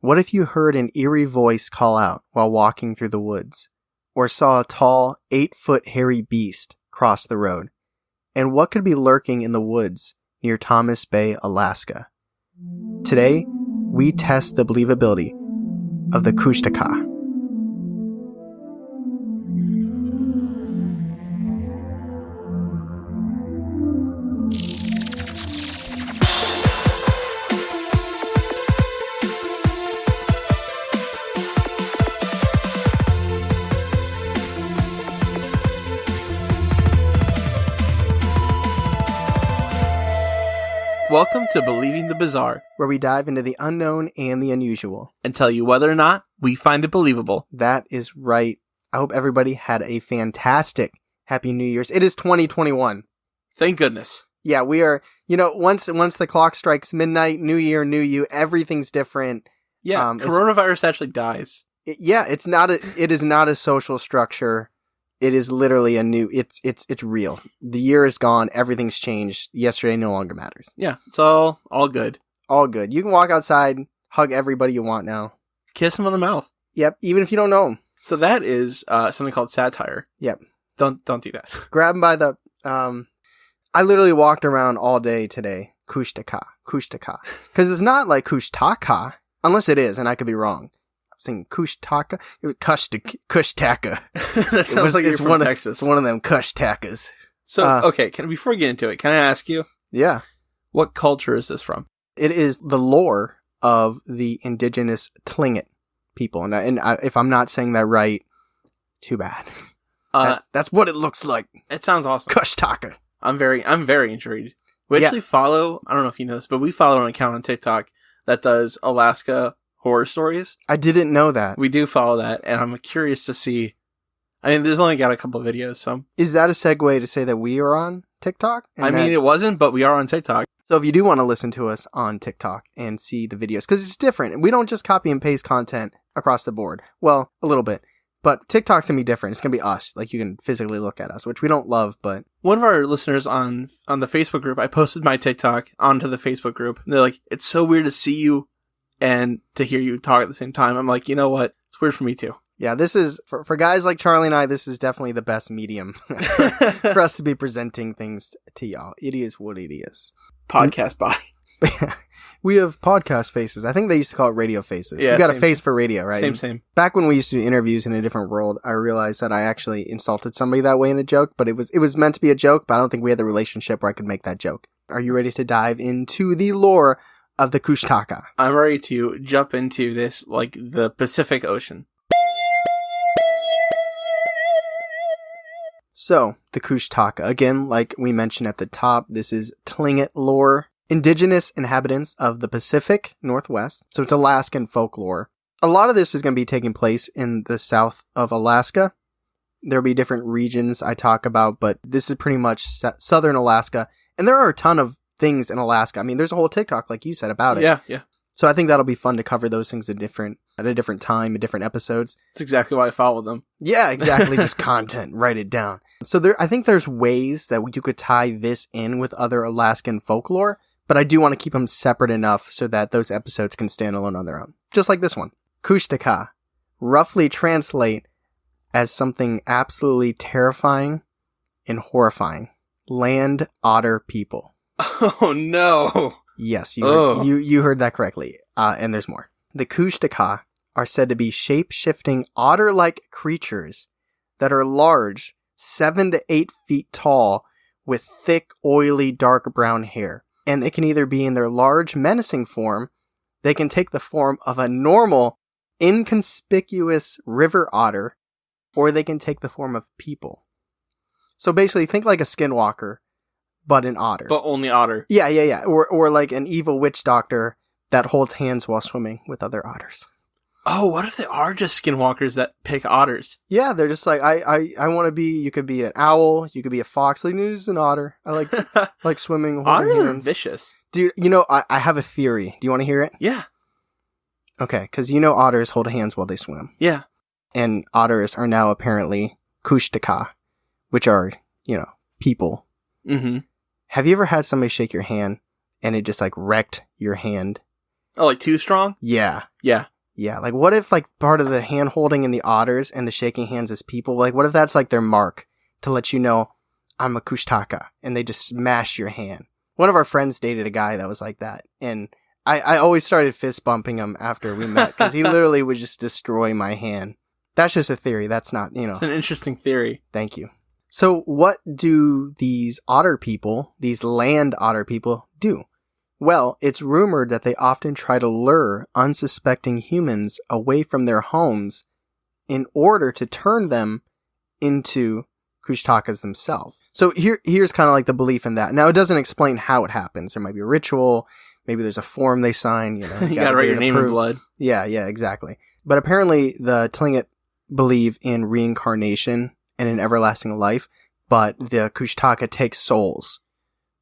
What if you heard an eerie voice call out while walking through the woods? Or saw a tall, 8-foot hairy beast cross the road? And what could be lurking in the woods near Thomas Bay, Alaska? Today, we test the believability of the Kushtaka. Welcome to Believing the Bizarre, Where we dive into the unknown and the unusual. and tell you whether or not we find it believable. That is right. I hope everybody had a fantastic Happy New Year's. It is 2021. Thank goodness. Yeah, we are, once the clock strikes midnight, new year, new you, everything's different. Yeah, coronavirus actually dies. It is not a social structure. It is literally it's real. The year is gone. Everything's changed. Yesterday no longer matters. Yeah, it's all good. All good. You can walk outside, hug everybody you want now. Kiss them on the mouth. Yep, even if you don't know them. So that is something called satire. Yep. Don't do that. Grab them by the... I literally walked around all day today. Kushtaka. Because it's not like Kushtaka, unless it is, and I could be wrong. I'm saying Kushtaka. Kushtaka. That sounds like it's from Texas. It's one of them Kushtakas. So, okay, before we get into it, can I ask you? Yeah. What culture is this from? It is the lore of the indigenous Tlingit people. And if I'm not saying that right, too bad. That's what it looks like. It sounds awesome. Kushtaka. I'm very intrigued. We actually follow, I don't know if you know this, but we follow an account on TikTok that does Alaska horror stories. I didn't know that. We do follow that, and I'm curious to see. I mean, there's only got a couple of videos, so. Is that a segue to say that we are on TikTok? It wasn't, but we are on TikTok. So if you do want to listen to us on TikTok and see the videos, because it's different. We don't just copy and paste content across the board. Well, a little bit. But TikTok's going to be different. It's going to be us. Like, you can physically look at us, which we don't love, but... One of our listeners on the Facebook group, I posted my TikTok onto the Facebook group, and they're like, it's so weird to see you and to hear you talk at the same time. I'm like, you know what? It's weird for me too. Yeah, this is, for guys like Charlie and I, this is definitely the best medium for us to be presenting things to y'all. It is what it is. Podcast body. We have podcast faces. I think they used to call it radio faces. Yeah, you got a face for radio, right? Same. Back when we used to do interviews in a different world, I realized that I actually insulted somebody that way in a joke, but it was meant to be a joke, but I don't think we had the relationship where I could make that joke. Are you ready to dive into the lore of the Kushtaka? I'm ready to jump into this like the Pacific Ocean. So, the Kushtaka, again, like we mentioned at the top, this is Tlingit lore. Indigenous inhabitants of the Pacific Northwest, so it's Alaskan folklore. A lot of this is going to be taking place in the south of Alaska. There'll be different regions I talk about, but this is pretty much southern Alaska. And there are a ton of things in Alaska. I mean, there's a whole TikTok, like you said, about it. Yeah. So I think that'll be fun to cover those things at a different time, in different episodes. That's exactly why I follow them. Yeah, exactly. Just content. Write it down. So I think there's ways that you could tie this in with other Alaskan folklore, but I do want to keep them separate enough so that those episodes can stand alone on their own. Just like this one. Kushtaka roughly translate as something absolutely terrifying and horrifying. Land otter people. Oh no. Yes, you heard that correctly. And there's more. The Kushtaka are said to be shape-shifting otter-like creatures that are large, 7 to 8 feet tall, with thick, oily, dark brown hair. And they can either be in their large, menacing form, they can take the form of a normal, inconspicuous river otter, or they can take the form of people. So basically, think like a skinwalker, but an otter. But only otter. Yeah. Or like an evil witch doctor that holds hands while swimming with other otters. Oh, what if they are just skinwalkers that pick otters? Yeah, they're just like, I want to be, you could be an owl, you could be a fox, like, no, this is an otter. I like swimming. Otters hands. are vicious. Dude, I have a theory. Do you want to hear it? Yeah. Okay, because otters hold hands while they swim. Yeah. And otters are now apparently Kushtaka, which are, people. Mm-hmm. Have you ever had somebody shake your hand and it just like wrecked your hand? Oh, like too strong? Yeah. Yeah. Yeah, like what if like part of the hand holding in the otters and the shaking hands is people? Like what if that's like their mark to let you know I'm a Kushtaka and they just smash your hand? One of our friends dated a guy that was like that, and I always started fist bumping him after we met because he literally would just destroy my hand. That's just a theory. That's not, It's an interesting theory. Thank you. So what do these otter people, these land otter people, do? Well, it's rumored that they often try to lure unsuspecting humans away from their homes in order to turn them into Kushtakas themselves. So here's kind of like the belief in that. Now, it doesn't explain how it happens. There might be a ritual. Maybe there's a form they sign. You gotta write your name in blood. Yeah, exactly. But apparently the Tlingit believe in reincarnation and an everlasting life, but the Kushtaka takes souls.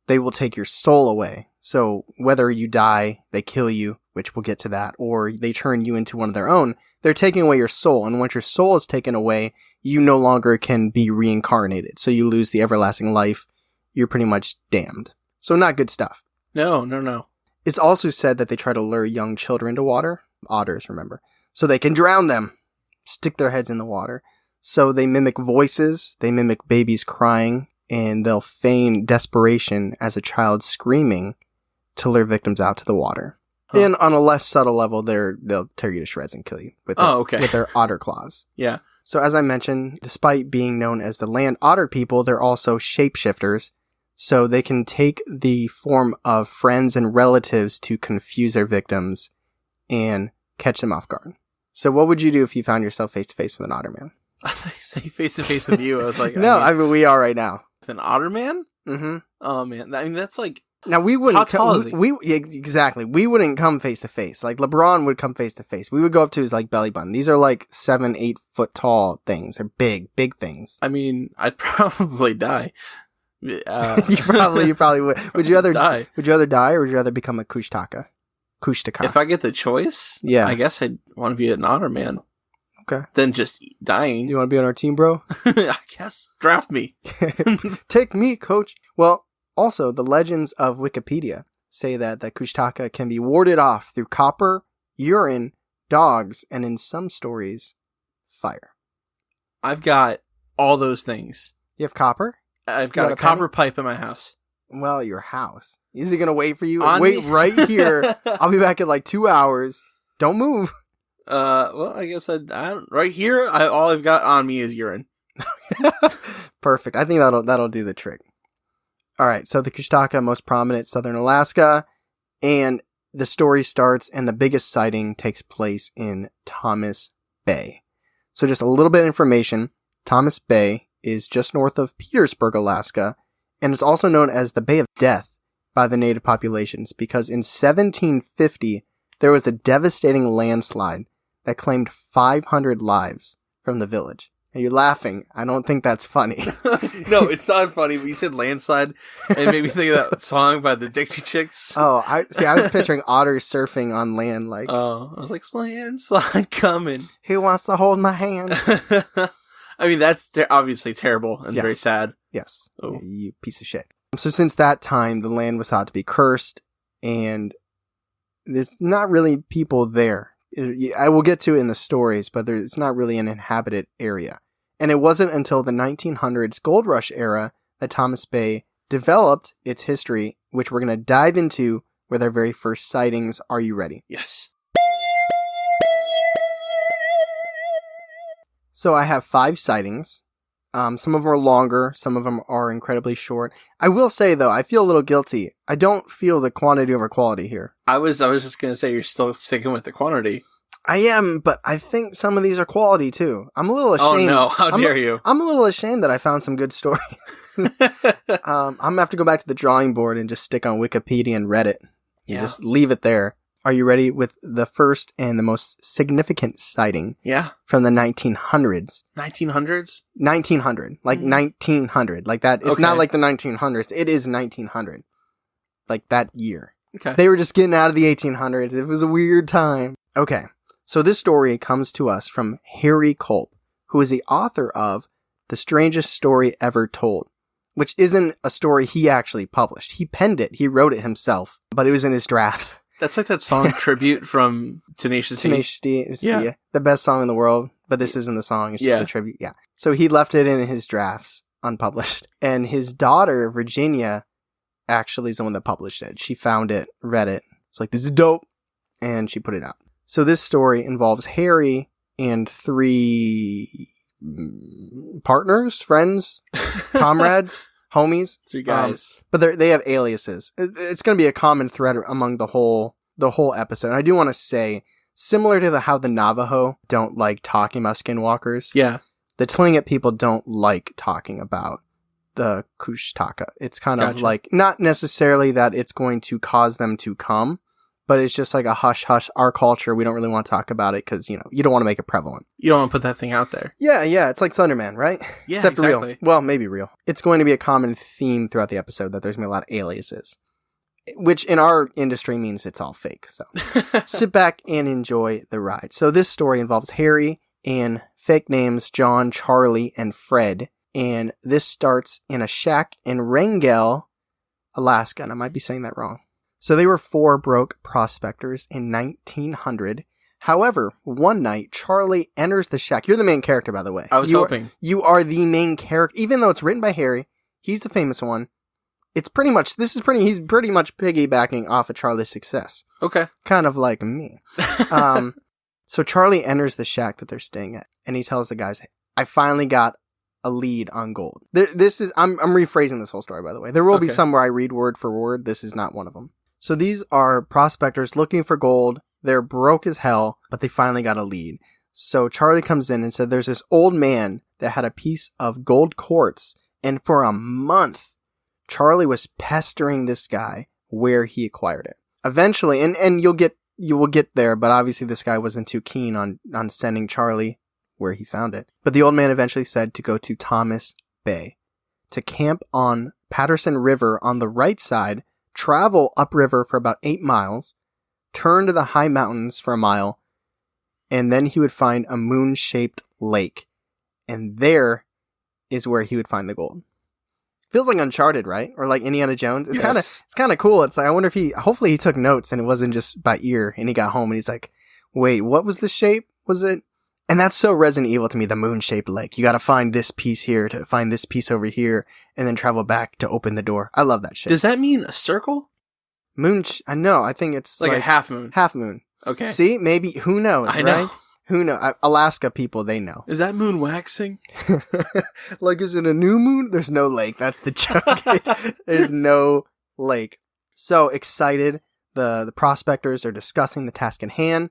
They will take your soul away. So whether you die, they kill you, which we'll get to that, or they turn you into one of their own, they're taking away your soul. And once your soul is taken away, you no longer can be reincarnated. So you lose the everlasting life. You're pretty much damned. So not good stuff. No. It's also said that they try to lure young children to water. Otters, remember. So they can drown them. Stick their heads in the water. So they mimic voices. They mimic babies crying. And they'll feign desperation as a child screaming to lure victims out to the water. Huh. And on a less subtle level, they'll tear you to shreds and kill you with their otter claws. Yeah. So as I mentioned, despite being known as the land otter people, they're also shapeshifters. So they can take the form of friends and relatives to confuse their victims and catch them off guard. So what would you do if you found yourself face to face with an otter man? I thought you say face to face with you. I was like, I mean, we are right now. With an otter man? Mm-hmm. Oh man, I mean that's like. Now we wouldn't. How tall is he? Exactly. We wouldn't come face to face. Like LeBron would come face to face. We would go up to his like belly button. These are like 7-8 foot tall things. They're big things. I mean, I'd probably die. You probably would. Would you rather die? Would you rather die or would you rather become a Kushtaka? If I get the choice, yeah, I guess I'd want to be an otter man. Okay. Than just dying. You want to be on our team, bro? I guess. Draft me. Take me, coach. Well, also, the legends of Wikipedia say that the Kushtaka can be warded off through copper, urine, dogs, and in some stories, fire. I've got all those things. You have copper? I've got a copper pipe in my house. Well, your house. Is he going to wait for you? Wait right here. I'll be back in like 2 hours. Don't move. Well, I guess right here, all I've got on me is urine. Perfect. I think that'll do the trick. All right. So the Kushtaka, most prominent, southern Alaska, and the story starts, and the biggest sighting takes place in Thomas Bay. So just a little bit of information. Thomas Bay is just north of Petersburg, Alaska, and it's also known as the Bay of Death by the native populations because in 1750 there was a devastating landslide that claimed 500 lives from the village. Are you laughing? I don't think that's funny. No, it's not funny, but you said landslide, and it made me think of that song by the Dixie Chicks. Oh, I was picturing otters surfing on land. I was like, landslide coming. Who wants to hold my hand? I mean, that's obviously terrible and very sad. Yes. Oh. You piece of shit. So since that time, the land was thought to be cursed, and there's not really people there. I will get to it in the stories, but it's not really an inhabited area. And it wasn't until the 1900s gold rush era that Thomas Bay developed its history, which we're going to dive into with our very first sightings. Are you ready? Yes. So I have 5 sightings. Some of them are longer. Some of them are incredibly short. I will say, though, I feel a little guilty. I don't feel the quantity over quality here. I was just going to say you're still sticking with the quantity. I am, but I think some of these are quality, too. I'm a little ashamed. Oh, no. How dare you? I'm a little ashamed that I found some good stories. I'm going to have to go back to the drawing board and just stick on Wikipedia and Reddit. Yeah. Just leave it there. Are you ready with the first and the most significant sighting? Yeah. From the 1900s. 1900s? 1900. Like 1900. Like that. It's not like the 1900s. It is 1900. Like that year. Okay. They were just getting out of the 1800s. It was a weird time. Okay. So this story comes to us from Harry Colp, who is the author of The Strangest Story Ever Told, which isn't a story he actually published. He penned it. He wrote it himself, but it was in his drafts. That's like that song Tribute from Tenacious D. Tenacious D is the best song in the world, but this isn't the song. It's just a tribute. Yeah. So he left it in his drafts, unpublished. And his daughter, Virginia, actually is the one that published it. She found it, read it. It's like, this is dope. And she put it out. So this story involves Harry and 3 partners, friends, comrades, homies. 3 guys. But they have aliases. It's going to be a common thread among the whole episode. And I do want to say, similar to how the Navajo don't like talking about skinwalkers. Yeah. The Tlingit people don't like talking about the Kushtaka. It's kind of like, not necessarily that it's going to cause them to come, but it's just like a hush-hush. Our culture, we don't really want to talk about it because, you don't want to make it prevalent. You don't want to put that thing out there. Yeah. It's like Thunderman, right? Yeah, except exactly. real. Well, maybe real. It's going to be a common theme throughout the episode that there's going to be a lot of aliases, which in our industry means it's all fake. So sit back and enjoy the ride. So this story involves Harry and fake names John, Charlie, and Fred. And this starts in a shack in Wrangell, Alaska. And I might be saying that wrong. So they were 4 broke prospectors in 1900. However, one night, Charlie enters the shack. You're the main character, by the way. I was hoping. You are the main character. Even though it's written by Harry, he's the famous one. He's pretty much piggybacking off of Charlie's success. Okay. Kind of like me. So Charlie enters the shack that they're staying at, and he tells the guys, I finally got a lead on gold. I'm rephrasing this whole story, by the way. There will be some where I read word for word. This is not one of them. So these are prospectors looking for gold. They're broke as hell, but they finally got a lead. So Charlie comes in and said there's this old man that had a piece of gold quartz, and for a month, Charlie was pestering this guy where he acquired it. Eventually, and you will get there, but obviously this guy wasn't too keen on sending Charlie where he found it. But the old man eventually said to go to Thomas Bay, to camp on Patterson River on the right side, travel upriver for about 8 miles, turn to the high mountains for a mile, and then he would find a moon-shaped lake. And there is where he would find the gold. Feels like Uncharted, right? Or like Indiana Jones. It's kind of cool. It's like, I wonder if hopefully he took notes and it wasn't just by ear, and he got home and he's like, wait, what was the shape? Was it? And that's so Resident Evil to me, the moon-shaped lake. You got to find this piece here to find this piece over here and then travel back to open the door. I love that shit. Does that mean a circle? I know. I think it's like a half moon. Half moon. Okay. See, maybe, who knows, I know. Who knows? Alaska people, they know. Is that moon waxing? Like, is it a new moon? There's no lake. That's the joke. There's no lake. So excited. The prospectors are discussing the task in hand,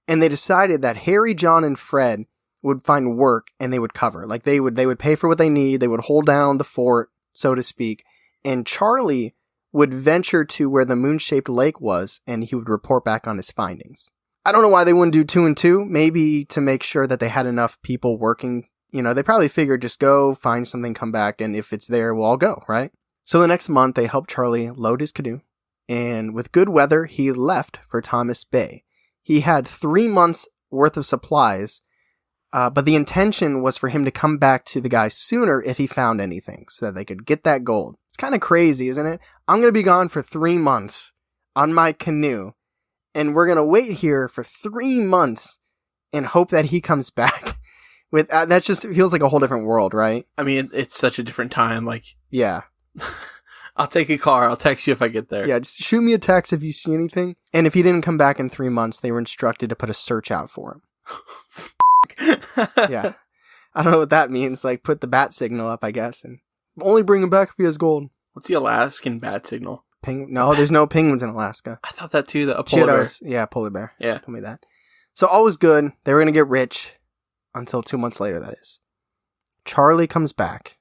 and they decided that Harry, John, and Fred would find work and they would cover. Like, they would pay for what they need. They would hold down the fort, so to speak. And Charlie would venture to where the moon-shaped lake was, and he would report back on his findings. I don't know why they wouldn't do 2 and 2. Maybe to make sure that they had enough people working. They probably figured just go, find something, come back, and if it's there, we'll all go, right? So the next month, they helped Charlie load his canoe, and with good weather, he left for Thomas Bay. He had 3 months worth of supplies, but the intention was for him to come back to the guys sooner if he found anything, so that they could get that gold. It's kind of crazy, isn't it? I'm going to be gone for 3 months on my canoe, and we're going to wait here for 3 months and hope that he comes back. That just feels like a whole different world, right? I mean, it's such a different time. Like, yeah. I'll take a car. I'll text you if I get there. Yeah, just shoot me a text if you see anything. And if he didn't come back in 3 months, they were instructed to put a search out for him. Yeah. I don't know what that means. Like, put the bat signal up, I guess, and only bring him back if he has gold. What's the Alaskan bat signal? No, there's no penguins in Alaska. I thought that too. A polar bear. Yeah, polar bear. Yeah. Told me that. So all was good. They were going to get rich until 2 months later, that is. Charlie comes back.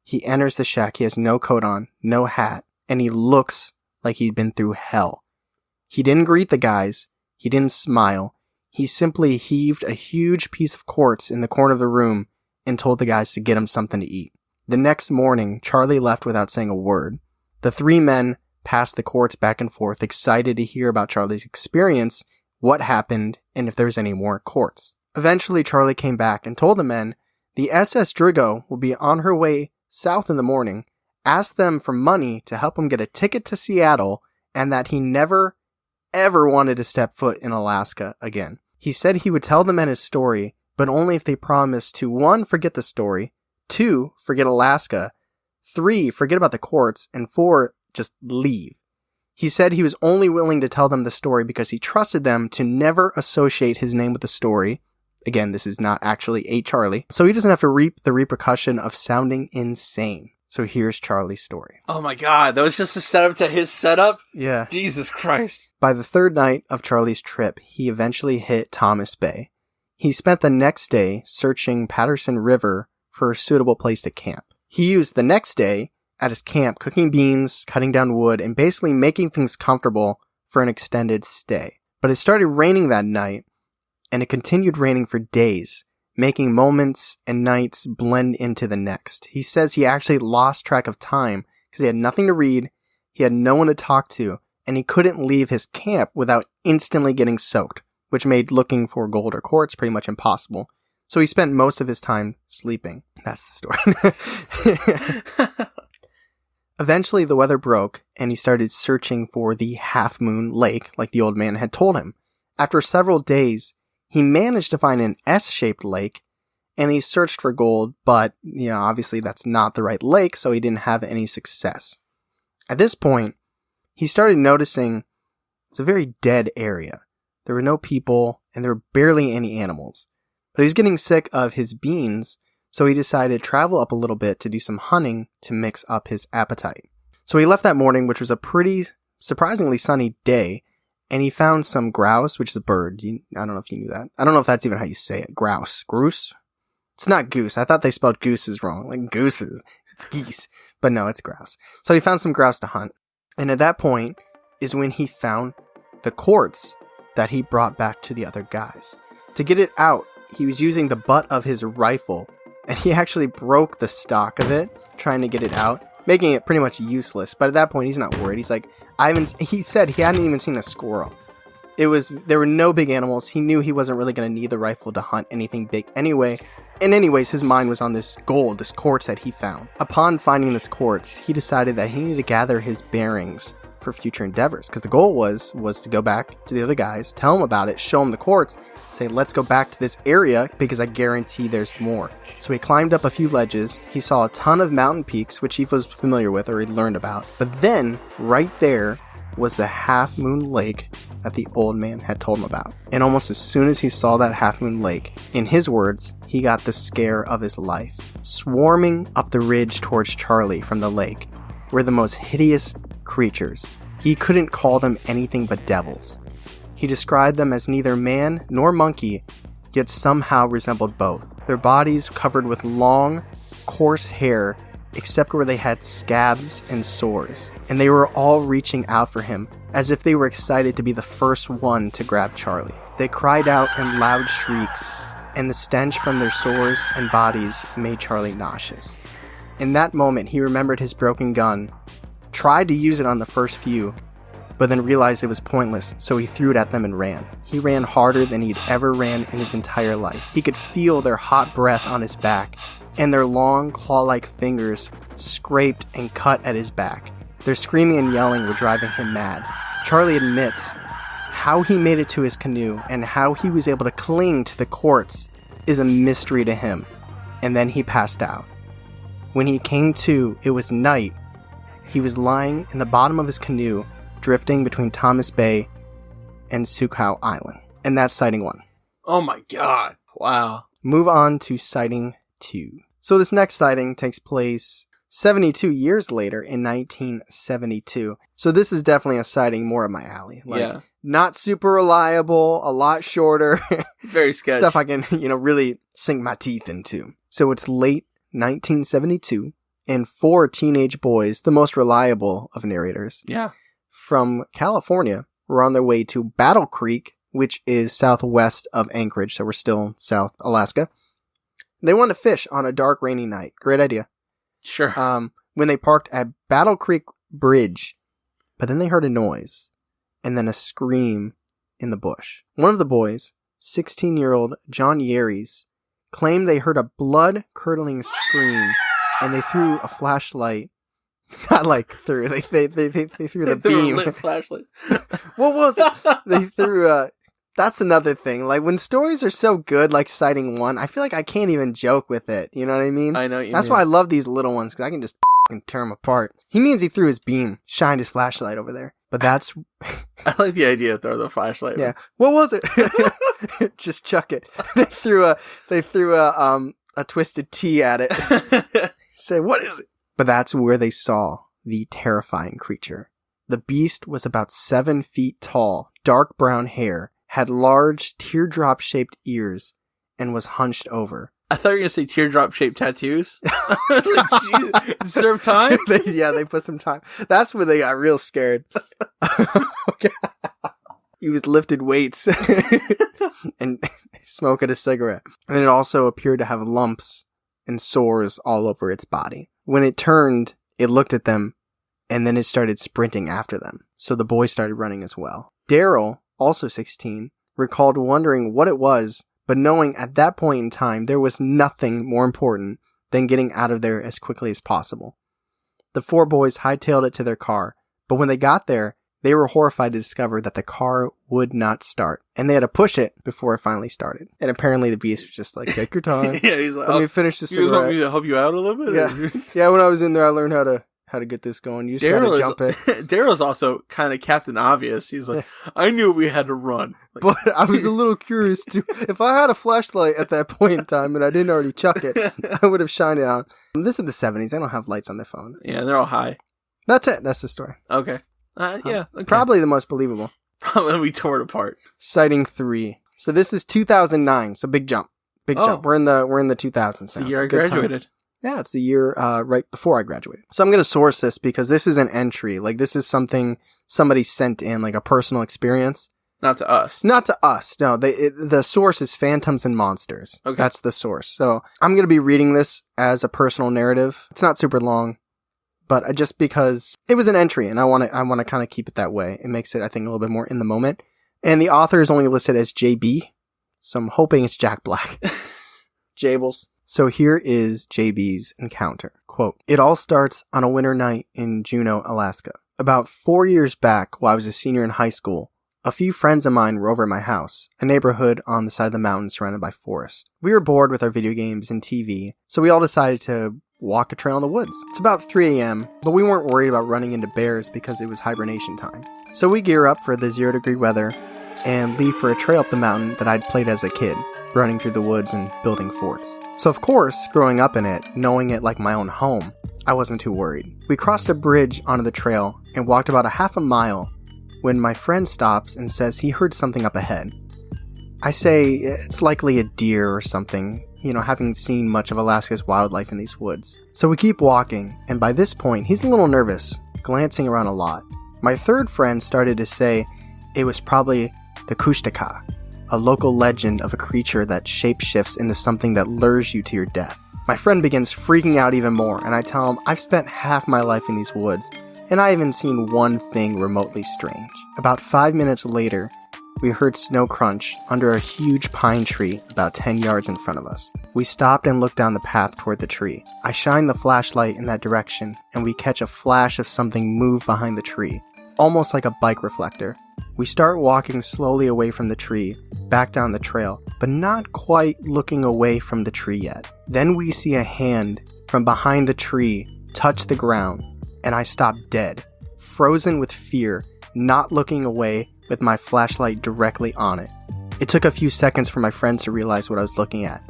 He enters the shack. He has no coat on, no hat, and he looks like he'd been through hell. He didn't greet the guys. He didn't smile. He simply heaved a huge piece of quartz in the corner of the room and told the guys to get him something to eat. The next morning, Charlie left without saying a word. The 3 men passed the quartz back and forth, excited to hear about Charlie's experience, what happened, and if there was any more quartz. Eventually, Charlie came back and told the men the SS Drigo will be on her way south in the morning, asked them for money to help him get a ticket to Seattle, and that he never, ever wanted to step foot in Alaska again. He said he would tell the men his story, but only if they promised to 1. Forget the story, 2. Forget Alaska, 3. Forget about the courts, and 4. Just leave. He said he was only willing to tell them the story because he trusted them to never associate his name with the story. Again, this is not actually a Charlie, so he doesn't have to reap the repercussion of sounding insane. So here's Charlie's story. Oh my god, that was just a setup to his setup? Yeah. Jesus Christ. By the 3rd night of Charlie's trip, he eventually hit Thomas Bay. He spent the next day searching Patterson River for a suitable place to camp. He used the next day at his camp cooking beans, cutting down wood, and basically making things comfortable for an extended stay. But it started raining that night, and it continued raining for days, making moments and nights blend into the next. He says he actually lost track of time because he had nothing to read, he had no one to talk to, and he couldn't leave his camp without instantly getting soaked, which made looking for gold or quartz pretty much impossible. So he spent most of his time sleeping. That's the story. Eventually the weather broke, and he started searching for the Half Moon Lake, like the old man had told him. After several days, he managed to find an S-shaped lake, and he searched for gold, but, obviously that's not the right lake, so he didn't have any success. At this point, he started noticing it's a very dead area. There were no people, and there were barely any animals. But he was getting sick of his beans, so he decided to travel up a little bit to do some hunting to mix up his appetite. So he left that morning, which was a pretty surprisingly sunny day, and he found some grouse, which is a bird. I don't know if you knew that. I don't know if that's even how you say it. Grouse. Grouse? It's not goose. I thought they spelled gooses wrong. Like gooses. It's geese. But no, it's grouse. So he found some grouse to hunt. And at that point is when he found the quartz that he brought back to the other guys. To get it out, he was using the butt of his rifle, and he actually broke the stock of it, trying to get it out, making it pretty much useless. But at that point, he's not worried. He's like, he said he hadn't even seen a squirrel. There were no big animals. He knew he wasn't really going to need the rifle to hunt anything big anyway. And anyways, his mind was on this gold, this quartz that he found. Upon finding this quartz, he decided that he needed to gather his bearings for future endeavors. Because the goal was to go back to the other guys, tell them about it, show them the quartz, say, let's go back to this area because I guarantee there's more. So he climbed up a few ledges. He saw a ton of mountain peaks, which he was familiar with or he'd learned about. But then, right there, was the Half Moon Lake that the old man had told him about. And almost as soon as he saw that Half Moon Lake, in his words, he got the scare of his life. Swarming up the ridge towards Charlie from the lake were the most hideous creatures. He couldn't call them anything but devils. He described them as neither man nor monkey, yet somehow resembled both. Their bodies covered with long, coarse hair, except where they had scabs and sores. And they were all reaching out for him, as if they were excited to be the first one to grab Charlie. They cried out in loud shrieks, and the stench from their sores and bodies made Charlie nauseous. In that moment, he remembered his broken gun, tried to use it on the first few, but then realized it was pointless, so he threw it at them and ran. He ran harder than he'd ever ran in his entire life. He could feel their hot breath on his back, and their long, claw-like fingers scraped and cut at his back. Their screaming and yelling were driving him mad. Charlie admits how he made it to his canoe and how he was able to cling to the quartz is a mystery to him. And then he passed out. When he came to, it was night. He was lying in the bottom of his canoe, drifting between Thomas Bay and Sukhow Island. And that's sighting 1. Oh my god. Wow. Move on to sighting 2. So this next sighting takes place 72 years later in 1972. So this is definitely a sighting more up my alley. Yeah. Not super reliable, a lot shorter. Very sketchy. Stuff I can, really sink my teeth into. So it's late 1972, and 4 teenage boys, the most reliable of narrators, from California, were on their way to Battle Creek, which is southwest of Anchorage, so we're still South Alaska. They wanted to fish on a dark, rainy night. Great idea. Sure. When they parked at Battle Creek Bridge, but then they heard a noise, and then a scream in the bush. One of the boys, 16-year-old John Yerries, claimed they heard a blood-curdling scream, and they threw a flashlight Not like threw. They threw the Threw a beam. lit flashlight. What was it? They threw that's another thing. Like, when stories are so good, like citing one, I feel like I can't even joke with it. You know what I mean? I know what you That's mean. why I love these little ones, because I can just tear them apart. He means he threw his beam, shined his flashlight over there. But that's... I like the idea of throwing the flashlight. Yeah. What was it? Just chuck it. They threw a twisted T at it. Say, what is it? But that's where they saw the terrifying creature. The beast was about 7 feet tall, dark brown hair, had large teardrop-shaped ears, and was hunched over. I thought you were going to say teardrop-shaped tattoos. Like, Jesus, serve time? They put some time. That's where they got real scared. Okay. He was lifted weights and smoking a cigarette. And it also appeared to have lumps and sores all over its body. When it turned, it looked at them, and then it started sprinting after them. So the boys started running as well. Daryl, also 16, recalled wondering what it was, but knowing at that point in time there was nothing more important than getting out of there as quickly as possible. The 4 boys hightailed it to their car, but when they got there, they were horrified to discover that the car would not start, and they had to push it before it finally started. And apparently the beast was just like, take your time. Yeah, he's like, let me finish this you just want cigarette. me to help you out a little bit? Yeah. Yeah, when I was in there, I learned how to get this going. You just gotta jump it. Daryl's also kind of Captain Obvious. He's like, I knew we had to run. Like, but I was a little curious too. If I had a flashlight at that point in time and I didn't already chuck it, I would have shined it on. This is the 70s. They don't have lights on their phone. yeah, they're all high. That's it. That's the story. Okay. Yeah. Okay. Probably the most believable. Probably we tore it apart. Sighting 3. So this is 2009. So big jump. Big jump. We're in the 2000s. It's the year I graduated. Yeah, it's the year right before I graduated. So I'm going to source this because this is an entry. Like, this is something somebody sent in, like a personal experience. Not to us. Not to us. No, the source is Phantoms and Monsters. Okay. That's the source. So I'm going to be reading this as a personal narrative. It's not super long, but just because it was an entry and I want to kind of keep it that way. It makes it, I think, a little bit more in the moment. And the author is only listed as JB. So I'm hoping it's Jack Black. Jables. So here is JB's encounter. Quote, "It all starts on a winter night in Juneau, Alaska. About 4 years back, while I was a senior in high school, a few friends of mine were over at my house, a neighborhood on the side of the mountain surrounded by forest. We were bored with our video games and TV, so we all decided to walk a trail in the woods. It's about 3 a.m., but we weren't worried about running into bears because it was hibernation time. So we gear up for the 0-degree weather and leave for a trail up the mountain that I'd played as a kid, running through the woods and building forts. So of course, growing up in it, knowing it like my own home, I wasn't too worried. We crossed a bridge onto the trail and walked about a half a mile when my friend stops and says he heard something up ahead. I say it's likely a deer or something, having seen much of Alaska's wildlife in these woods. So we keep walking, and by this point, he's a little nervous, glancing around a lot. My third friend started to say it was probably the Kushtaka, a local legend of a creature that shapeshifts into something that lures you to your death. My friend begins freaking out even more, and I tell him I've spent half my life in these woods, and I haven't seen one thing remotely strange. About 5 minutes later, we heard snow crunch under a huge pine tree about 10 yards in front of us. We stopped and looked down the path toward the tree. I shine the flashlight in that direction, and we catch a flash of something move behind the tree, almost like a bike reflector. We start walking slowly away from the tree, back down the trail, but not quite looking away from the tree yet. Then we see a hand from behind the tree touch the ground, and I stop dead, frozen with fear, not looking away with my flashlight directly on it. It took a few seconds for my friends to realize what I was looking at.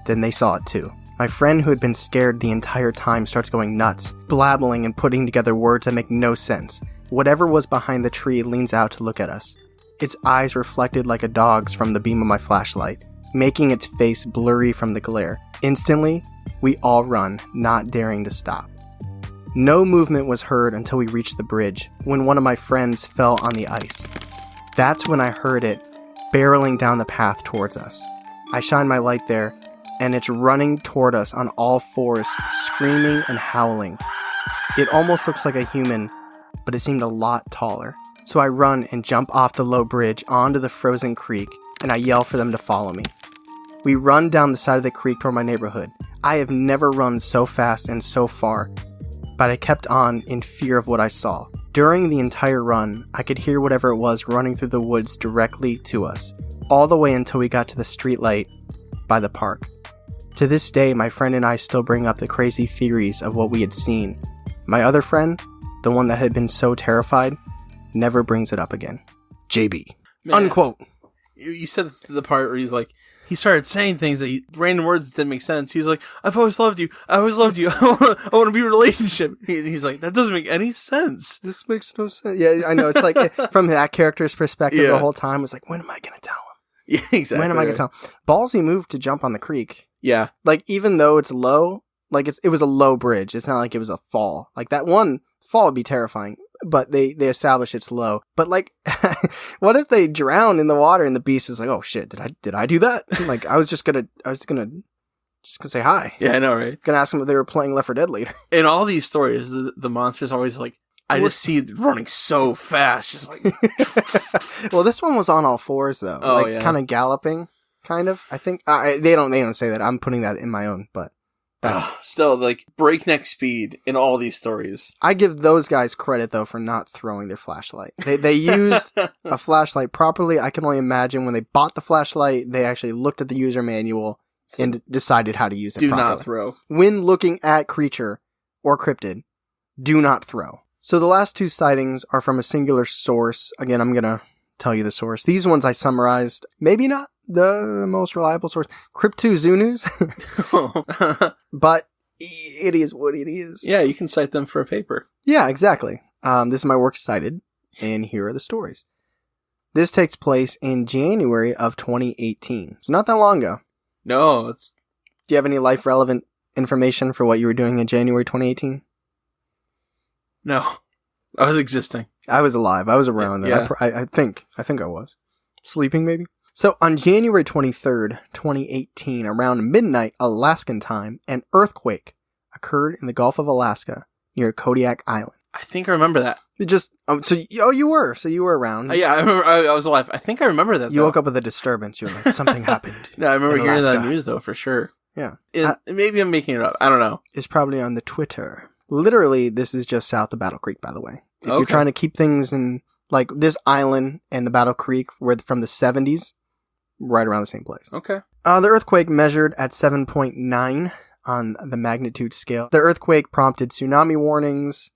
Then they saw it too. My friend, who had been scared the entire time, starts going nuts, blabbling and putting together words that make no sense. Whatever was behind the tree leans out to look at us. Its eyes reflected like a dog's from the beam of my flashlight, making its face blurry from the glare. Instantly, we all run, not daring to stop. No movement was heard until we reached the bridge, when one of my friends fell on the ice. That's when I heard it barreling down the path towards us. I shine my light there, and it's running toward us on all fours, screaming and howling. It almost looks like a human, but it seemed a lot taller. So I run and jump off the low bridge onto the frozen creek, and I yell for them to follow me. We run down the side of the creek toward my neighborhood. I have never run so fast and so far. but I kept on in fear of what I saw. During the entire run, I could hear whatever it was running through the woods directly to us, all the way until we got to the streetlight by the park. To this day, my friend and I still bring up the crazy theories of what we had seen. My other friend, the one that had been so terrified, never brings it up again. JB. Man, unquote. You said the part where he's like, he started saying things random words that didn't make sense. He's like, I've always loved you. I always loved you. I want to be in a relationship. He's like, that doesn't make any sense. This makes no sense. Yeah, I know. It's like, from that character's perspective, the whole time was like, when am I going to tell him? Yeah, exactly. When am I going to tell him? Ballsy move to jump on the creek. Yeah. Like, even though it's low, like, it was a low bridge. It's not like it was a fall. Like, that one fall would be terrifying. But they establish it's low. But like, what if they drown in the water and the beast is like, oh shit, did I do that? Like, I was gonna say hi. Yeah, I know, right? Gonna ask them if they were playing Left 4 Dead later. In all these stories, the monster's always like, I just see it running so fast, just like. Well, this one was on all fours though, kind of galloping, kind of. I think they don't say that. I'm putting that in my own, but. Still, like, breakneck speed in all these stories. I give those guys credit, though, for not throwing their flashlight. They used a flashlight properly. I can only imagine when they bought the flashlight, they actually looked at the user manual and decided how to use it properly. Do not throw. When looking at creature or cryptid, do not throw. So the last two sightings are from a singular source. Again, I'm going to tell you the source. These ones I summarized. Maybe not the most reliable source, Cryptozunus, but it is what it is. Yeah, you can cite them for a paper. Yeah, exactly. This is my works cited, and here are the stories. This takes place in January of 2018. It's not that long ago. No, it's... Do you have any life-relevant information for what you were doing in January 2018? No. I was existing. I was alive. I was around then. Yeah. I think I was. Sleeping, maybe? So, on January 23rd, 2018, around midnight Alaskan time, an earthquake occurred in the Gulf of Alaska near Kodiak Island. I think I remember that. You were. So you were around. Yeah, I remember. I was alive. I think I remember that, You woke up with a disturbance. You were like, something happened. No, I remember in hearing that Alaska. on the news, though, for sure. Yeah. Maybe I'm making it up. I don't know. It's probably on the Twitter. Literally, this is just south of Battle Creek, by the way. If you're trying to keep things in, like, this island and the Battle Creek were from the 70s, right around the same place. Okay. The earthquake measured at 7.9 on the magnitude scale. The earthquake prompted tsunami warnings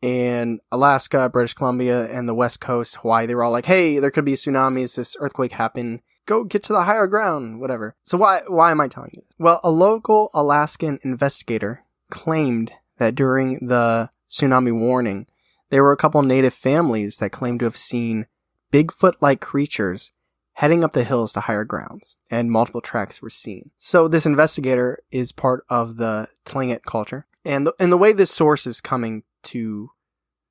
in Alaska, British Columbia, and the West Coast, Hawaii. They were all like, hey, there could be tsunamis. This earthquake happened. Go get to the higher ground, whatever. So why am I telling you this? Well, a local Alaskan investigator claimed that during the tsunami warning, there were a couple native families that claimed to have seen Bigfoot-like creatures heading up the hills to higher grounds, and multiple tracks were seen. So this investigator is part of the Tlingit culture, and the way this source is coming to,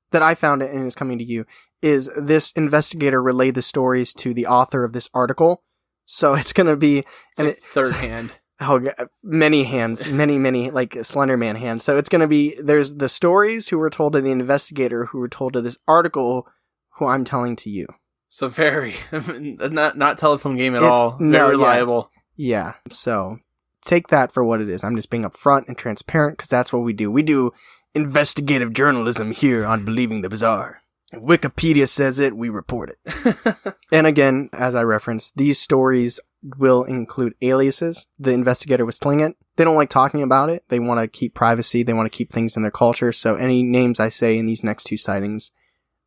that I found it and is coming to you, is this investigator relayed the stories to the author of this article. So it's going to be third hand. Oh, many hands, many, like Slender Man hands. So it's going to be, there's the stories who were told to the investigator, who were told to this article, who I'm telling to you. So very, not telephone game at all. Very reliable. Yeah. So take that for what it is. I'm just being upfront and transparent because that's what we do. We do investigative journalism here on Believing the Bizarre. If Wikipedia says it, we report it. And again, as I referenced, these stories will include aliases. The investigator was Tlingit. They don't like talking about it. They want to keep privacy. They want to keep things in their culture. So any names I say in these next two sightings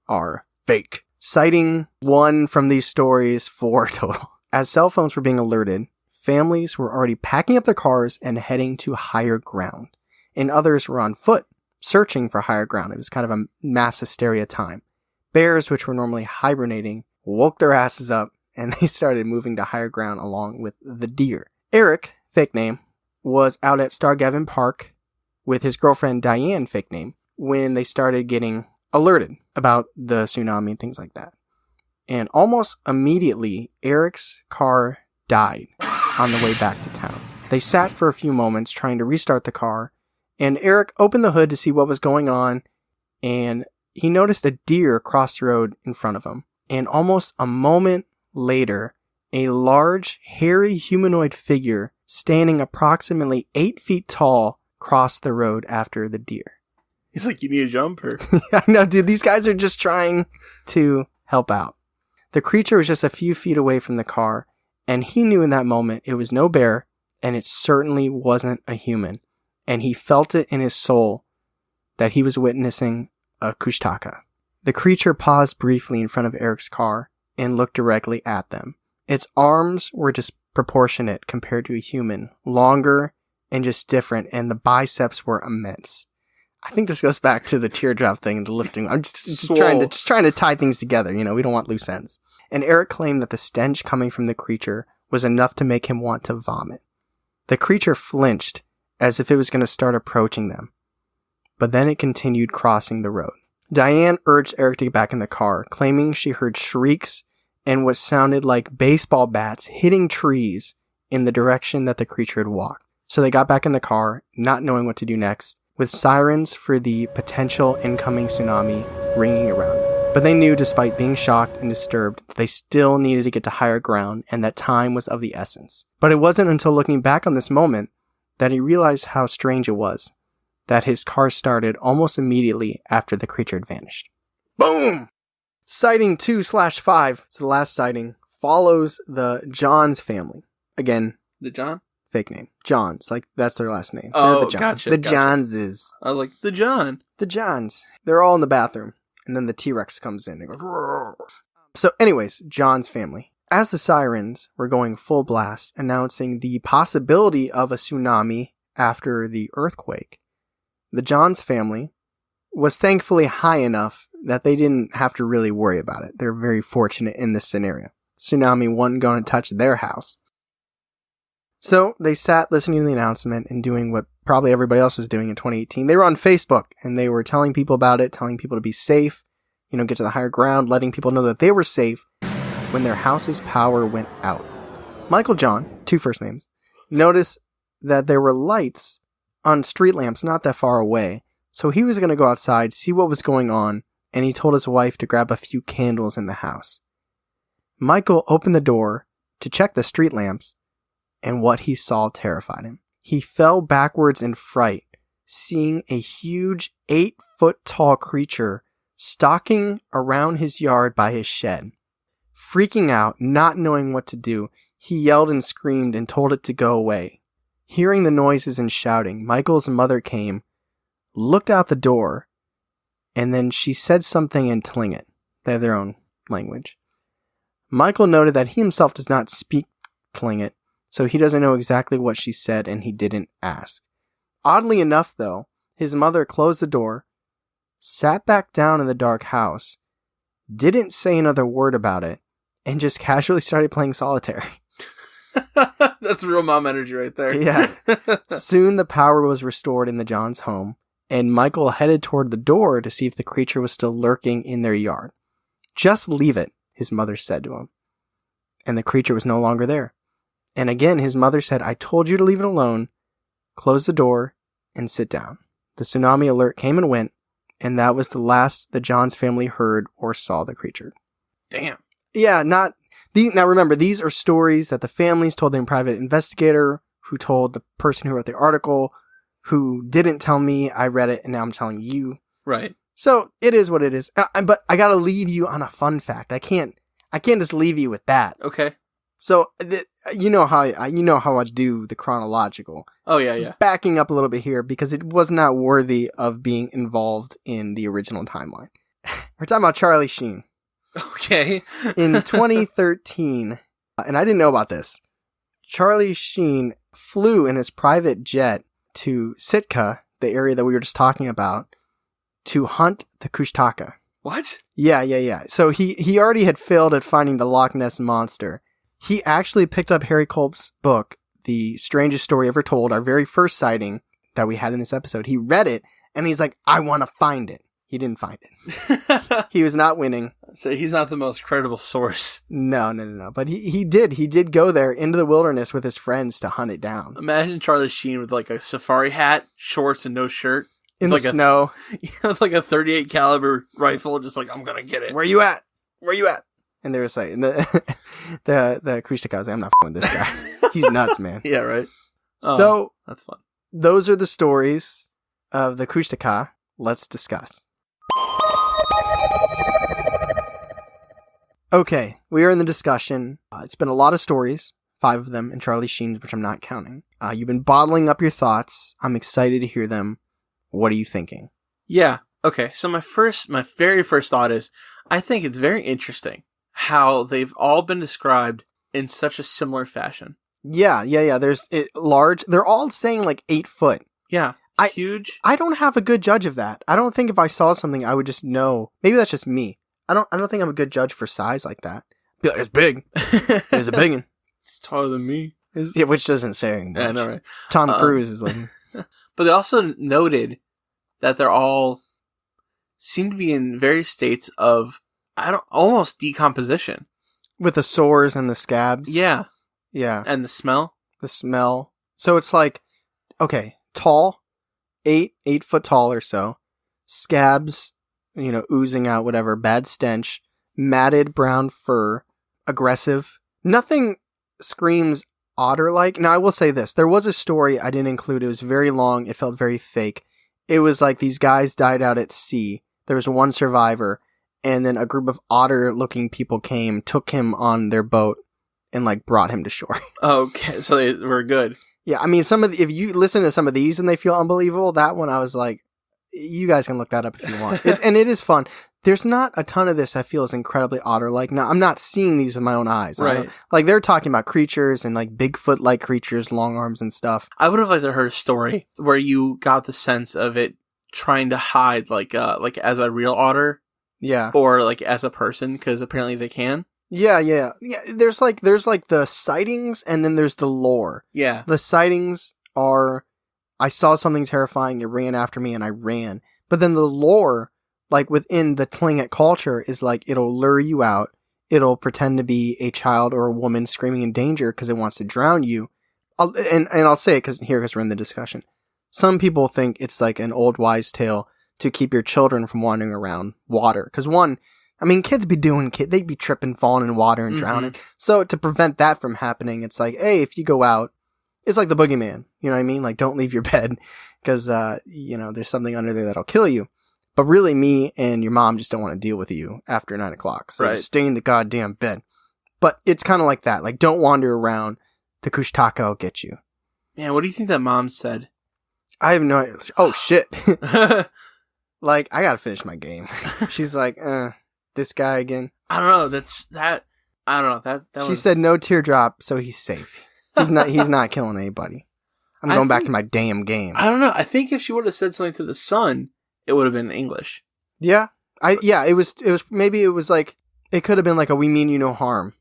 are fake. Citing 1 from these stories, 4 total. As cell phones were being alerted, families were already packing up their cars and heading to higher ground. And others were on foot, searching for higher ground. It was kind of a mass hysteria time. Bears, which were normally hibernating, woke their asses up and they started moving to higher ground along with the deer. Eric, fake name, was out at Stargavin Park with his girlfriend Diane, fake name, when they started getting alerted about the tsunami and things like that. And almost immediately, Eric's car died on the way back to town. They sat for a few moments trying to restart the car, and Eric opened the hood to see what was going on, and he noticed a deer cross the road in front of him. And almost a moment later, a large, hairy humanoid figure standing approximately 8 feet tall crossed the road after the deer. He's like, you need a jump? Or... I know, dude. These guys are just trying to help out. The creature was just a few feet away from the car, and he knew in that moment it was no bear, and it certainly wasn't a human. And he felt it in his soul that he was witnessing a Kushtaka. The creature paused briefly in front of Eric's car and looked directly at them. Its arms were disproportionate compared to a human, longer and just different, and the biceps were immense. I think this goes back to the teardrop thing and the lifting. I'm just trying to tie things together. You know, we don't want loose ends. And Eric claimed that the stench coming from the creature was enough to make him want to vomit. The creature flinched as if it was going to start approaching them, but then it continued crossing the road. Diane urged Eric to get back in the car, claiming she heard shrieks and what sounded like baseball bats hitting trees in the direction that the creature had walked. So they got back in the car, not knowing what to do next, with sirens for the potential incoming tsunami ringing around them. But they knew, despite being shocked and disturbed, that they still needed to get to higher ground and that time was of the essence. But it wasn't until looking back on this moment that he realized how strange it was that his car started almost immediately after the creature had vanished. Boom! Sighting 2/5, so the last sighting, follows the Johns family. Again, the John? Fake name. Johns. Like, that's their last name. Oh, the Johns. gotcha. The Johnses. I was like, the John. The Johns. They're all in the bathroom. And then the T-Rex comes in and goes, roar. So anyways, John's family. As the sirens were going full blast, announcing the possibility of a tsunami after the earthquake, the Johns family was thankfully high enough that they didn't have to really worry about it. They're very fortunate in this scenario. Tsunami wasn't going to touch their house. So they sat listening to the announcement and doing what probably everybody else was doing in 2018. They were on Facebook and they were telling people about it, telling people to be safe, get to the higher ground, letting people know that they were safe when their house's power went out. Michael John, 2 first names, noticed that there were lights on street lamps not that far away. So he was going to go outside, see what was going on, and he told his wife to grab a few candles in the house. Michael opened the door to check the street lamps, and what he saw terrified him. He fell backwards in fright, seeing a huge 8-foot-tall creature stalking around his yard by his shed. Freaking out, not knowing what to do, he yelled and screamed and told it to go away. Hearing the noises and shouting, Michael's mother came, looked out the door, and then she said something in Tlingit. They have their own language. Michael noted that he himself does not speak Tlingit, so he doesn't know exactly what she said, and he didn't ask. Oddly enough, though, his mother closed the door, sat back down in the dark house, didn't say another word about it, and just casually started playing solitaire. That's real mom energy right there. Yeah. Soon the power was restored in the Johns' home, and Michael headed toward the door to see if the creature was still lurking in their yard. Just leave it, his mother said to him. And the creature was no longer there. And again, his mother said, I told you to leave it alone, close the door, and sit down. The tsunami alert came and went, and that was the last the Johns family heard or saw the creature. Damn. Yeah, now remember, these are stories that the families told their private investigator, who told the person who wrote the article, who didn't tell me. I read it, and now I'm telling you. Right. So it is what it is. But I gotta leave you on a fun fact. I can't just leave you with that. Okay. So you know how I do the chronological. Oh yeah. Backing up a little bit here because it was not worthy of being involved in the original timeline. We're talking about Charlie Sheen. Okay. In 2013, and I didn't know about this, Charlie Sheen flew in his private jet to Sitka, the area that we were just talking about, to hunt the Kushtaka. What? Yeah. So he already had failed at finding the Loch Ness Monster. He actually picked up Harry Colp's book, The Strangest Story Ever Told, our very first sighting that we had in this episode. He read it, and he's like, I want to find it. He didn't find it. He was not winning. So he's not the most credible source. No. But he did go there into the wilderness with his friends to hunt it down. Imagine Charlie Sheen with like a safari hat, shorts, and no shirt. In the snow. With like a 38 caliber rifle, just like, I'm gonna get it. Where you at? And they were saying, the Kushtaka was like, I'm not f***ing with this guy. He's nuts, man. Yeah, right. So, that's fun. Those are the stories of the Kushtaka. Let's discuss. Okay, we are in the discussion. It's been a lot of stories, 5 of them, and Charlie Sheen's, which I'm not counting. You've been bottling up your thoughts. I'm excited to hear them. What are you thinking? Yeah. Okay. So my very first thought is, I think it's very interesting how they've all been described in such a similar fashion. Yeah. There's large. They're all saying like 8 foot. Yeah. Huge. I don't have a good judge of that. I don't think if I saw something, I would just know. Maybe that's just me. I don't think I'm a good judge for size like that. Be like, it's big. It's a big one. It's taller than me. Yeah, which doesn't say much. Yeah, I know, right? Tom Cruise is like. But they also noted that they're all seem to be in various states of almost decomposition with the sores and the scabs. Yeah, and the smell. So it's like, okay, tall, 8 foot tall or so, scabs, oozing out, whatever, bad stench, matted brown fur, aggressive. Nothing screams otter-like. Now, I will say this. There was a story I didn't include. It was very long. It felt very fake. It was like these guys died out at sea. There was one survivor, and then a group of otter-looking people came, took him on their boat, and like brought him to shore. Okay, so they were good. Yeah, I mean, if you listen to some of these and they feel unbelievable, that one I was like, you guys can look that up if you want. And it is fun. There's not a ton of this I feel is incredibly otter-like. Now, I'm not seeing these with my own eyes. Right. Like, they're talking about creatures and, like, Bigfoot-like creatures, long arms and stuff. I would have liked to heard a story where you got the sense of it trying to hide, like as a real otter. Yeah. Or, like, as a person, because apparently they can. Yeah. There's like the sightings, and then there's the lore. Yeah. The sightings are, I saw something terrifying, it ran after me, and I ran. But then the lore, like within the Tlingit culture, is like it'll lure you out. It'll pretend to be a child or a woman screaming in danger because it wants to drown you. I'll say it because we're in the discussion. Some people think it's like an old wise tale to keep your children from wandering around water. Because kids they'd be tripping, falling in water and drowning. So to prevent that from happening, it's like, hey, if you go out, it's like the boogeyman. You know what I mean? Like, don't leave your bed because, there's something under there that'll kill you. But really, me and your mom just don't want to deal with you after 9 o'clock. So right. Stay in the goddamn bed. But it's kind of like that. Like, don't wander around. The Kushtaka will get you. Man, what do you think that mom said? I have no idea. Oh, shit. Like, I gotta finish my game. She's like, this guy again. I don't know. I don't know. She said no teardrop, so he's safe. He's not killing anybody. I'm going back to my damn game. I don't know. I think if she would have said something to the son, it would have been English. Yeah. It was like, it could have been like a we mean you no harm.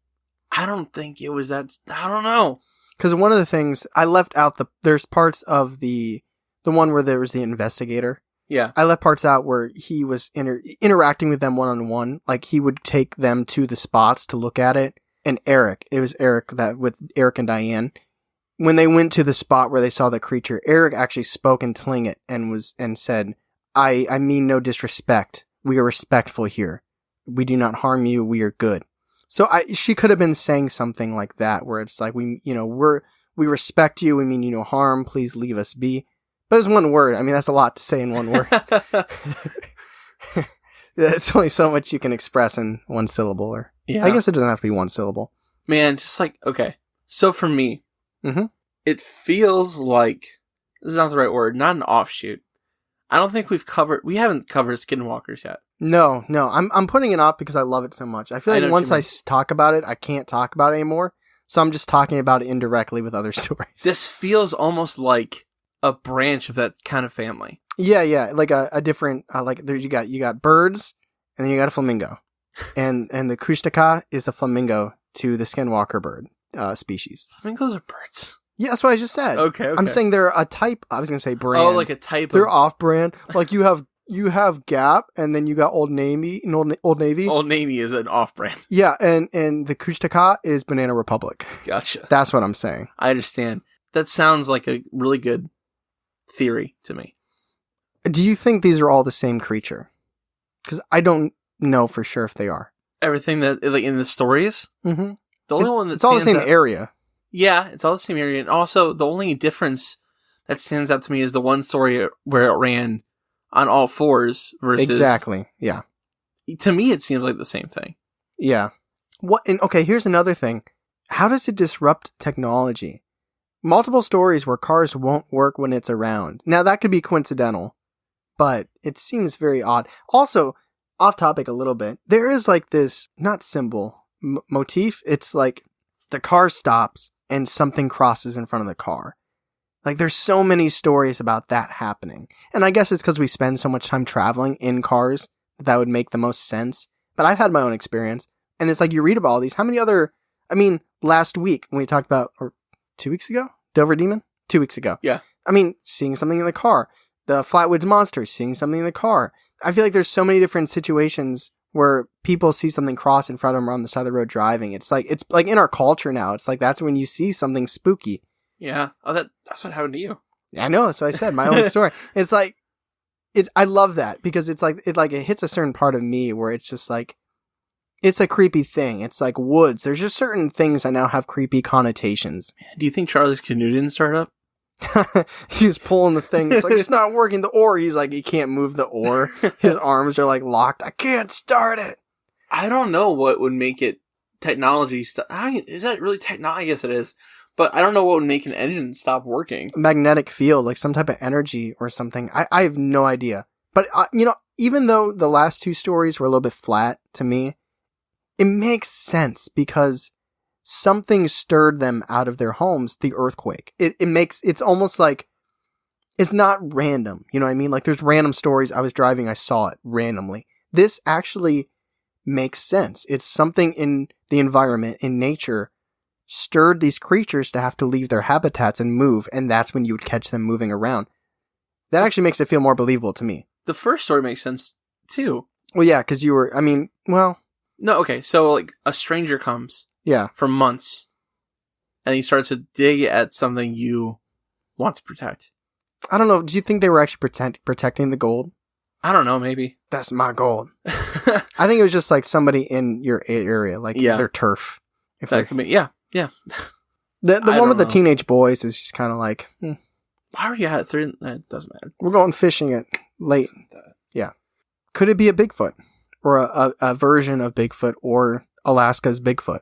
I don't think it was that. I don't know. Because one of the things, I left out there's parts of the one where there was the investigator. Yeah. I left parts out where he was interacting with them one-on-one. Like, he would take them to the spots to look at it. And it was Eric with Eric and Diane. When they went to the spot where they saw the creature, Eric actually spoke in Tlingit and said, I mean no disrespect. We are respectful here. We do not harm you. We are good. So she could have been saying something like that, where it's like, we respect you. We mean you no harm. Please leave us be. But it's one word. I mean, that's a lot to say in one word. It's only so much you can express in one syllable. Or yeah. I guess it doesn't have to be one syllable. Man, just like, okay. So for me, it feels like, this is not the right word, not an offshoot. I don't think we haven't covered Skinwalkers yet. No. I'm putting it off because I love it so much. I feel like once I talk about it, I can't talk about it anymore. So I'm just talking about it indirectly with other stories. This feels almost like a branch of that kind of family. Yeah, like a different, like there's, you got birds, and then you got a flamingo. and the Kushtaka is a flamingo to the Skinwalker bird species. Flamingos are birds. Yeah, that's what I just said. Okay. I'm saying they're a type. I was going to say brand. Oh, like a type. They're off-brand. Like you have Gap, and then you got Old Navy. Old Navy. Old Navy is an off-brand. Yeah, and the Kushtaka is Banana Republic. Gotcha. That's what I'm saying. I understand. That sounds like a really good theory to me. Do you think these are all the same creature? Because I don't know for sure if they are. Everything that, like, in the stories? Mm-hmm. The only one it's all the same area. Yeah, it's all the same area. And also, the only difference that stands out to me is the one story where it ran on all fours versus... Exactly, yeah. To me, it seems like the same thing. Yeah. Okay, here's another thing. How does it disrupt technology? Multiple stories where cars won't work when it's around. Now, that could be coincidental, but it seems very odd. Also, off topic a little bit, there is like this, not symbol, motif. It's like the car stops and something crosses in front of the car. Like, there's so many stories about that happening. And I guess it's because we spend so much time traveling in cars that would make the most sense. But I've had my own experience. And it's like, you read about all these. How many other... I mean, last week, when we talked about... Or 2 weeks ago? Dover Demon? 2 weeks ago. Yeah. I mean, seeing something in the car. The Flatwoods Monster, seeing something in the car. I feel like there's so many different situations where people see something cross in front of them on the side of the road driving. It's like in our culture now. It's like, that's when you see something spooky. Yeah. Oh, that's what happened to you. I know. That's what I said. My own story. It's like... I love that because it's like it hits a certain part of me where it's just like, it's a creepy thing. It's like woods. There's just certain things that now have creepy connotations. Man, do you think Charlie's canoe didn't start up? He was pulling the thing. It's like, it's not working. The oar. He's like, he can't move the oar. His arms are like locked. I can't start it. I don't know what would make it technology. Is that really technology? I guess it is. But I don't know what would make an engine stop working. Magnetic field, like some type of energy or something. I have no idea. But, even though the last two stories were a little bit flat to me, it makes sense because something stirred them out of their homes, the earthquake. It's almost like, it's not random. You know what I mean? Like, there's random stories. I was driving, I saw it randomly. This actually makes sense. It's something in the environment, in nature, stirred these creatures to have to leave their habitats and move, and that's when you would catch them moving around. That actually makes it feel more believable to me. The first story makes sense, too. Well, yeah, because No, okay, so, like, a stranger comes. Yeah. For months, and he starts to dig at something you want to protect. I don't know, do you think they were actually protecting the gold? I don't know, maybe. That's my gold. I think it was just, like, somebody in your area, like, their turf. That could be, yeah. Yeah. The one with the teenage boys is just kind of like... Why are you at 3? It doesn't matter. We're going fishing at late. Yeah. Could it be a Bigfoot? Or a version of Bigfoot or Alaska's Bigfoot?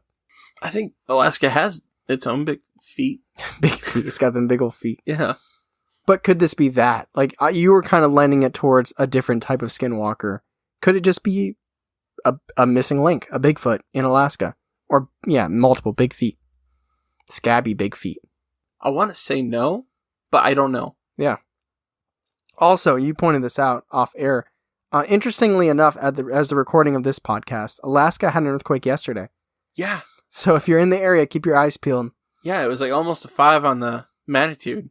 I think Alaska has its own big feet. Big feet. It's got them big old feet. Yeah. But could this be that? Like, you were kind of lending it towards a different type of skinwalker. Could it just be a missing link? A Bigfoot in Alaska? Or, yeah, multiple big feet. Scabby big feet. I want to say no, but I don't know. Yeah. Also, you pointed this out off air. Interestingly enough, as the recording of this podcast, Alaska had an earthquake yesterday. Yeah. So if you're in the area, keep your eyes peeled. Yeah, it was like almost a 5 on the magnitude.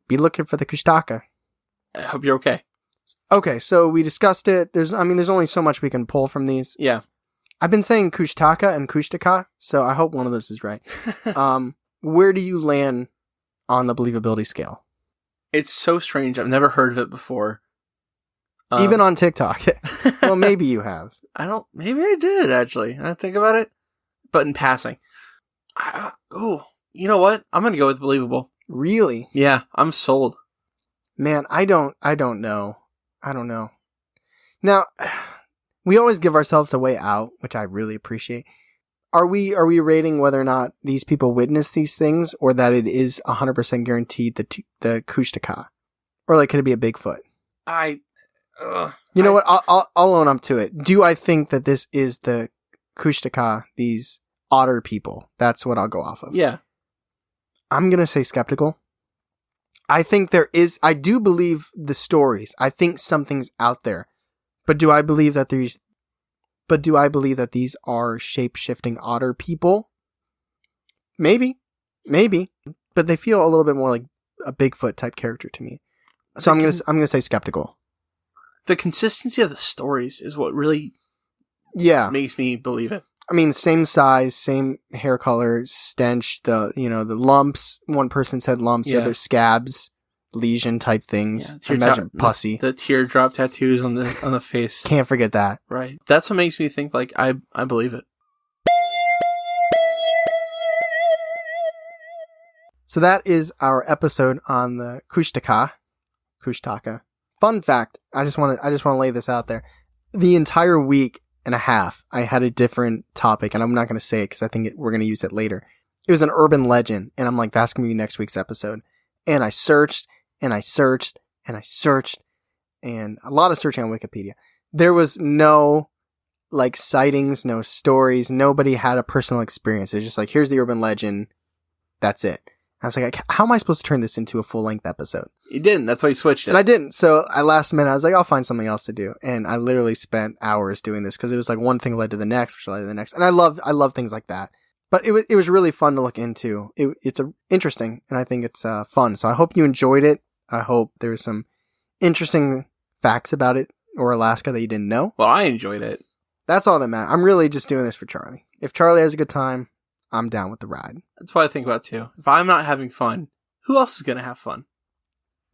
Be looking for the Kushtaka. I hope you're okay. Okay, so we discussed it. There's only so much we can pull from these. Yeah. I've been saying Kushtaka and Kushtaka, so I hope one of those is right. Where do you land on the believability scale? It's so strange. I've never heard of it before. Even on TikTok. Well, maybe you have. Maybe I did, actually. I think about it. But in passing. You know what? I'm going to go with believable. Really? Yeah, I'm sold. Man, I don't know. I don't know. Now, we always give ourselves a way out, which I really appreciate. Are we rating whether or not these people witness these things, or that it is 100% guaranteed the Kushtaka? Or like, could it be a Bigfoot? You know what? I'll own up to it. Do I think that this is the Kushtaka, these otter people? That's what I'll go off of. Yeah. I'm going to say skeptical. I think I do believe the stories. I think something's out there. But do I believe that these are shape-shifting otter people? Maybe. But they feel a little bit more like a Bigfoot type character to me. So I'm going to say skeptical. The consistency of the stories is what really makes me believe it. I mean, same size, same hair color, stench, the lumps. One person said lumps, the other scabs, lesion type things. Yeah, imagine pussy. The teardrop tattoos on the face. Can't forget that. Right. That's what makes me think like I believe it. So that is our episode on the Kushtaka. Fun fact, I just want to lay this out there. The entire week and a half, I had a different topic, and I'm not going to say it because I think we're going to use it later. It was an urban legend, and I'm like, that's going to be next week's episode. And I searched, and I searched, and I searched, and a lot of searching on Wikipedia. There was no, like, sightings, no stories. Nobody had a personal experience. It was just like, here's the urban legend. That's it. I was like, how am I supposed to turn this into a full-length episode? You didn't. That's why you switched it. And I didn't. So at last minute, I was like, I'll find something else to do. And I literally spent hours doing this because it was like one thing led to the next, which led to the next. And I love things like that. But it was really fun to look into. It's interesting, and I think it's fun. So I hope you enjoyed it. I hope there was some interesting facts about it or Alaska that you didn't know. Well, I enjoyed it. That's all that matters. I'm really just doing this for Charlie. If Charlie has a good time, I'm down with the ride. That's what I think about too. If I'm not having fun, who else is going to have fun?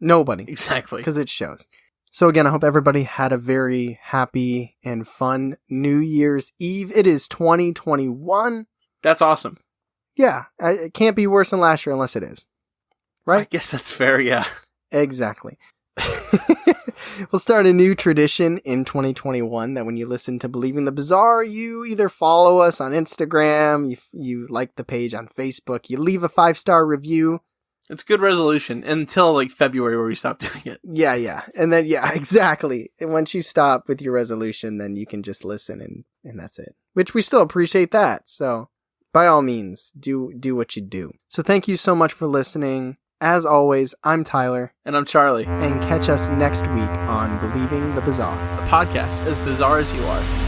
Nobody. Exactly. Because it shows. So again, I hope everybody had a very happy and fun New Year's Eve. It is 2021. That's awesome. Yeah. It can't be worse than last year unless it is. Right? I guess that's fair, yeah. Exactly. We'll start a new tradition in 2021 that when you listen to Believing the Bizarre, you either follow us on Instagram, you like the page on Facebook, you leave a 5-star review. It's a good resolution until like February where we stop doing it. Yeah. And then, yeah, exactly. And once you stop with your resolution, then you can just listen and that's it. Which we still appreciate that. So by all means, do what you do. So thank you so much for listening. As always, I'm Tyler. And I'm Charlie. And catch us next week on Believing the Bizarre. A podcast as bizarre as you are.